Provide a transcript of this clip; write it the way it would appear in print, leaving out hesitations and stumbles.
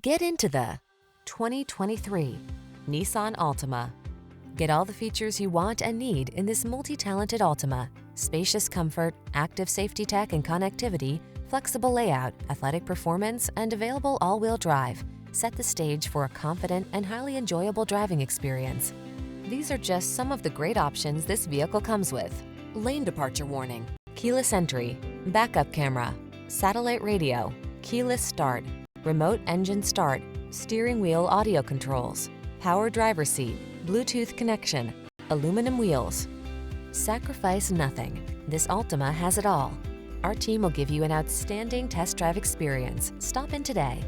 Get into the 2023 Nissan Altima. Get all the features you want and need in this multi-talented Altima. Spacious comfort, active safety tech and connectivity, flexible layout, athletic performance, and available all-wheel drive set the stage for a confident and highly enjoyable driving experience. These are just some of the great options this vehicle comes with: lane departure warning, keyless entry, backup camera, satellite radio, keyless start, remote engine start, steering wheel audio controls, power driver seat, Bluetooth connection, aluminum wheels. Sacrifice nothing. This Altima has it all. Our team will give you an outstanding test drive experience. Stop in today.